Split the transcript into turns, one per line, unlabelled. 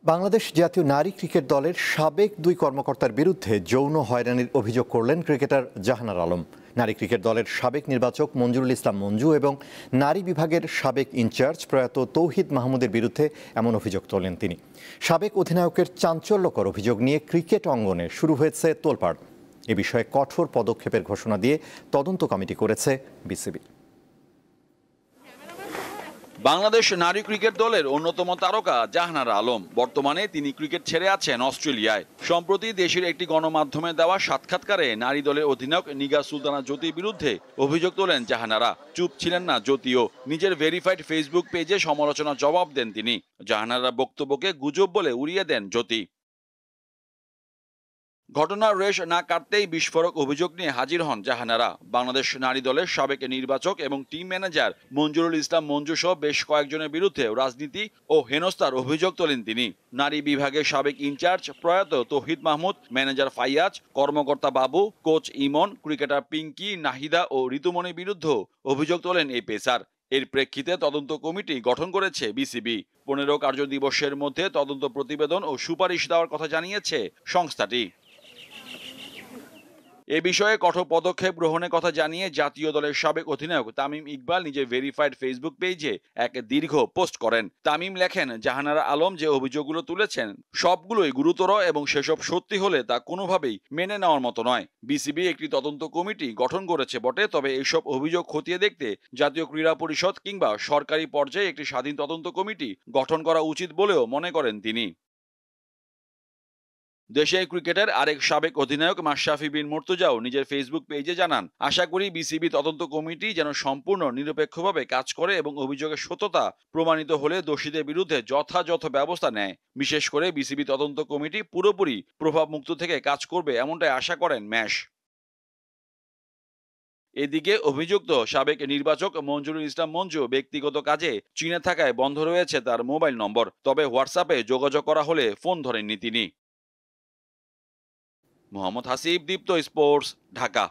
বাংলাদেশ জাতীয় নারী ক্রিকেট দলের সাবেক দুই কর্মকর্তার বিরুদ্ধে যৌন হয়রানির অভিযোগ করলেন ক্রিকেটার জাহানারা আলম। নারী ক্রিকেট দলের সাবেক নির্বাচক মঞ্জুরুল ইসলাম মঞ্জু এবং নারী বিভাগের সাবেক ইনচার্জ প্রয়াত তৌহিদ মাহমুদের বিরুদ্ধে এমন অভিযোগ তোলেন তিনি। সাবেক অধিনায়কের চাঞ্চল্যকর অভিযোগ নিয়ে ক্রিকেট অঙ্গনে শুরু হয়েছে তোলপাড়। এ বিষয়ে কঠোর পদক্ষেপের ঘোষণা দিয়ে তদন্ত কমিটি করেছে বিসিবি।
বাংলাদেশ নারী ক্রিকেট দলের অন্যতম তারকা জাহানারা আলম বর্তমানে তিনি ক্রিকেট ছেড়ে আছেন অস্ট্রেলিয়ায়। সম্প্রতি দেশের একটি গণমাধ্যমে দেওয়া সাক্ষাৎকারে নারী দলের অধিনায়ক নিগার সুলতানা জ্যোতির বিরুদ্ধে অভিযোগ তোলেন জাহানারা। চুপ ছিলেন না জ্যোতিও, নিজের ভেরিফাইড ফেসবুক পেজে সমালোচনা জবাব দেন তিনি। জাহানারা বক্তব্যকে গুজব বলে উড়িয়ে দেন জ্যোতি। ঘটনার রেশ না কাটতেই বিস্ফোরক অভিযোগ নিয়ে হাজির হন জাহানারা। বাংলাদেশ নারী দলের সাবেক নির্বাচক এবং টিম ম্যানেজার মঞ্জুরুল ইসলাম মঞ্জু সহ বেশ কয়েকজনের বিরুদ্ধে রাজনীতি ও হেনস্থার অভিযোগ তোলেন তিনি। নারী বিভাগের সাবেক ইনচার্জ প্রয়াত তৌহিদ মাহমুদ, ম্যানেজার ফাইয়াজ, কর্মকর্তা বাবু, কোচ ইমন, ক্রিকেটার পিঙ্কি, নাহিদা ও ঋতুমণির বিরুদ্ধে অভিযোগ তোলেন এই পেসার। এর প্রেক্ষিতে তদন্ত কমিটি গঠন করেছে বিসিবি। 15 কার্যদিবসের মধ্যে তদন্ত প্রতিবেদন ও সুপারিশ দেওয়ার কথা জানিয়েছে সংস্থাটি। এ বিষয়ে কঠোর পদক্ষেপ গ্রহণের কথা জানিয়ে জাতীয় দলের সাবেক অধিনায়ক তামিম ইকবাল নিজের ভেরিফাইড ফেসবুক পেজে এক দীর্ঘ পোস্ট করেন। তামিম লেখেন, জাহানারা আলম যে অভিযোগগুলো তুলেছেন সবগুলোই গুরুতর এবং সেসব সত্যি হলে তা কোনোভাবেই মেনে নেওয়ার মতো নয়। বিসিবি একটি তদন্ত কমিটি গঠন করেছে বটে, তবে এইসব অভিযোগ খতিয়ে দেখতে জাতীয় ক্রীড়া পরিষদ কিংবা সরকারি পর্যায়ে একটি স্বাধীন তদন্ত কমিটি গঠন করা উচিত বলেও মনে করেন তিনি। দেশের ক্রিকেটের আরেক সাবেক অধিনায়ক মাশরাফি বিন মুর্তজাও নিজের ফেসবুক পেজে জানান, আশা করি বিসিবি তদন্ত কমিটি যেন সম্পূর্ণ নিরপেক্ষভাবে কাজ করে এবং অভিযোগের সত্যতা প্রমাণিত হলে দোষীদের বিরুদ্ধে যথাযথ ব্যবস্থা নেয়। বিশেষ করে বিসিবি তদন্ত কমিটি পুরোপুরি প্রভাবমুক্ত থেকে কাজ করবে এমনটাই আশা করেন ম্যাশ। এদিকে অভিযুক্ত সাবেক নির্বাচক মঞ্জুরুল ইসলাম মঞ্জু ব্যক্তিগত কাজে চীনে থাকায় বন্ধ রয়েছে তার মোবাইল নম্বর, তবে হোয়াটসঅ্যাপে যোগাযোগ করা হলে ফোন ধরেননি তিনি। মোহাম্মদ হাসিব, দীপ্ত স্পোর্টস, ঢাকা।